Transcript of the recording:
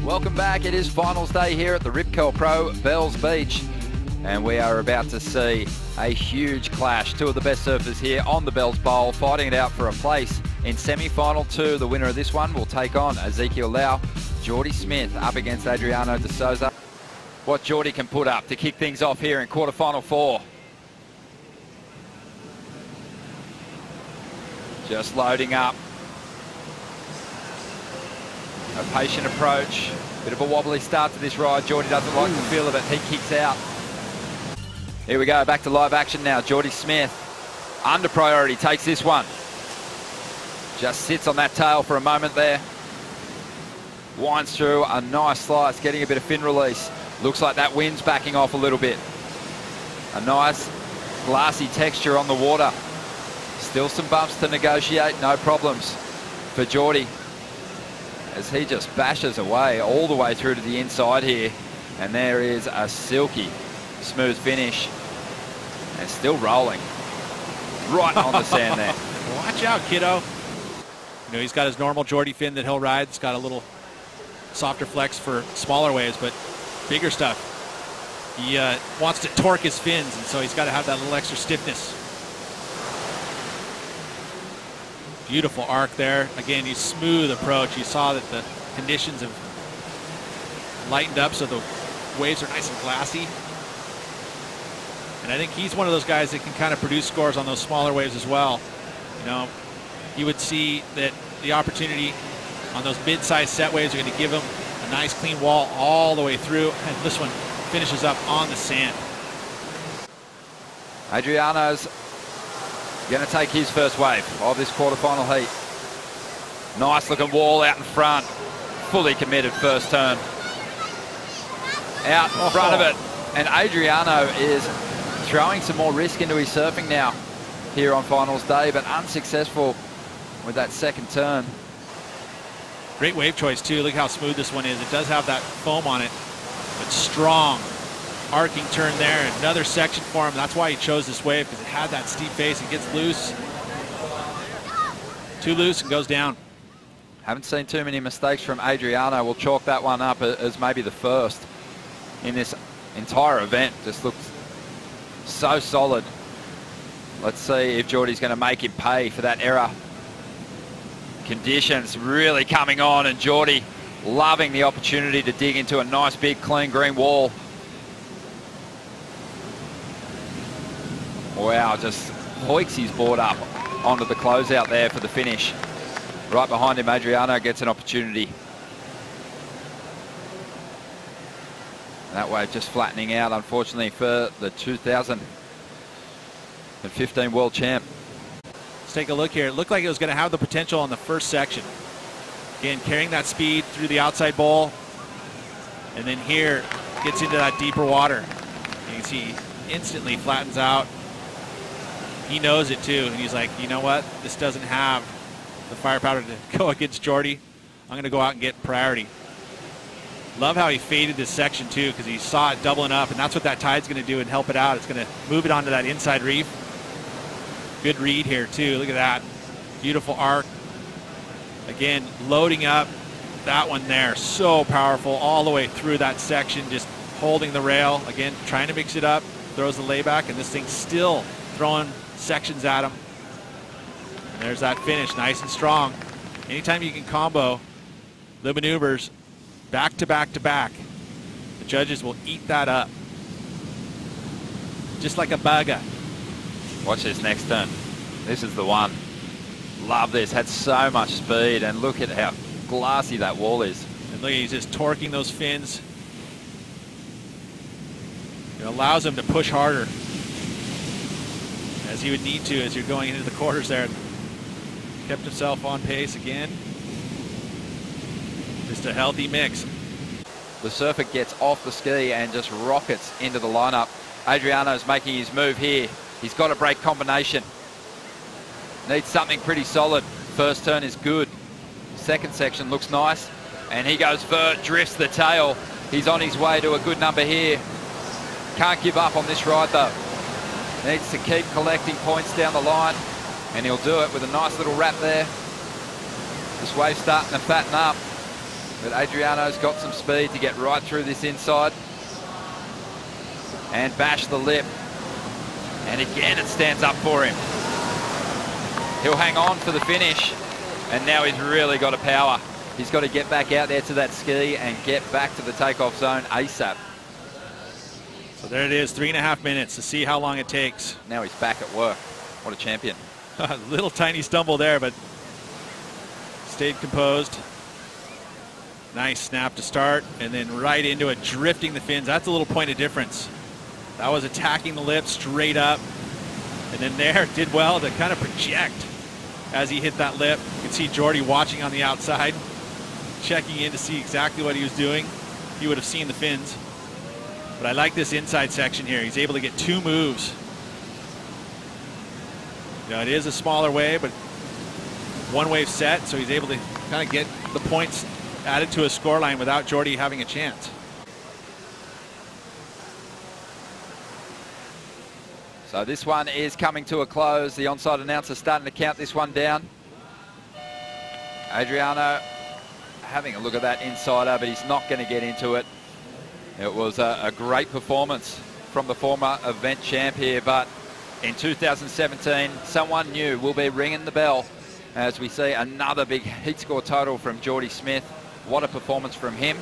Welcome back. It is finals day here at the Rip Curl Pro Bells Beach, and we are about to see a huge clash. Two of the best surfers here on the Bells Bowl fighting it out for a place in semi-final 2. The winner of this one will take on Ezekiel Lau. Jordy Smith up against Adriano de Souza. What Jordy can put up to kick things off here in quarterfinal 4. Just loading up. A patient approach. Bit of a wobbly start to this ride. Jordy doesn't like the feel of it. He kicks out. Here we go, back to live action now. Jordy Smith, under priority, takes this one. Just sits on that tail for a moment there. Winds through a nice slice, getting a bit of fin release. Looks like that wind's backing off a little bit. A nice glassy texture on the water. Still some bumps to negotiate, no problems for Jordy, as he just bashes away all the way through to the inside here. And there is a silky smooth finish, and still rolling right on the sand there. Watch out, kiddo. You know, he's got his normal Jordy fin that he'll ride. It's got a little softer flex for smaller waves, but bigger stuff, he wants to torque his fins, and so he's got to have that little extra stiffness. Beautiful arc there. Again, he's smooth approach. You saw that the conditions have lightened up, so the waves are nice and glassy. And I think he's one of those guys that can kind of produce scores on those smaller waves as well. You know, you would see that the opportunity on those mid-sized set waves are going to give him a nice clean wall all the way through, and this one finishes up on the sand. Adriano's going to take his first wave of this quarterfinal heat. Nice looking wall out in front. Fully committed first turn. Out in front of it. And Adriano is throwing some more risk into his surfing now here on finals day, but unsuccessful with that second turn. Great wave choice too. Look how smooth this one is. It does have that foam on it, but strong arcing turn there. Another section for him. That's why he chose this wave, because it had that steep face. It gets loose, too loose, and goes down. Haven't seen too many mistakes from Adriano. We'll chalk that one up as maybe the first in this entire event. Just looks so solid. Let's see if Jordy's going to make him pay for that error. Conditions really coming on, and Jordy loving the opportunity to dig into a nice big clean green wall. Wow, just hoiks his board up onto the closeout there for the finish. Right behind him, Adriano gets an opportunity. That wave just flattening out, unfortunately, for the 2015 world champ. Let's take a look here. It looked like it was going to have the potential on the first section. Again, carrying that speed through the outside bowl. And then here, gets into that deeper water. You can see he instantly flattens out. He knows it too, and he's like, you know what? This doesn't have the firepower to go against Jordy. I'm going to go out and get priority. Love how he faded this section too, because he saw it doubling up, and that's what that tide's going to do and help it out. It's going to move it onto that inside reef. Good read here too. Look at that. Beautiful arc. Again, loading up that one there. So powerful all the way through that section, just holding the rail. Again, trying to mix it up. Throws the layback, and this thing's still throwing sections at him. And there's that finish, nice and strong. Anytime you can combo the maneuvers back to back to back, the judges will eat that up. Just like a burger. Watch this next turn. This is the one. Love this. Had so much speed, and look at how glassy that wall is. And look, he's just torquing those fins. It allows him to push harder, as he would need to as you're going into the quarters there. Kept himself on pace again. Just a healthy mix. The surfer gets off the ski and just rockets into the lineup. Adriano's making his move here. He's got a break combination. Needs something pretty solid. First turn is good. Second section looks nice. And he goes vert, drifts the tail. He's on his way to a good number here. Can't give up on this ride though. Needs to keep collecting points down the line, and he'll do it with a nice little wrap there. This wave's starting to fatten up. But Adriano's got some speed to get right through this inside and bash the lip. And again, it stands up for him. He'll hang on for the finish. And now he's really got a power. He's got to get back out there to that ski and get back to the takeoff zone ASAP. So there it is, 3.5 minutes to see how long it takes. Now he's back at work. What a champion. A little tiny stumble there, but stayed composed. Nice snap to start, and then right into it, drifting the fins. That's a little point of difference. That was attacking the lip straight up. And then there, did well to kind of project as he hit that lip. You can see Jordy watching on the outside, checking in to see exactly what he was doing. He would have seen the fins. But I like this inside section here. He's able to get 2 moves. You know, it is a smaller wave, but one wave set, so he's able to kind of get the points added to a score line without Jordy having a chance. So this one is coming to a close. The onside announcer starting to count this one down. Adriano having a look at that insider, but he's not going to get into it. It was a great performance from the former event champ here, but in 2017, someone new will be ringing the bell as we see another big heat score total from Jordy Smith. What a performance from him.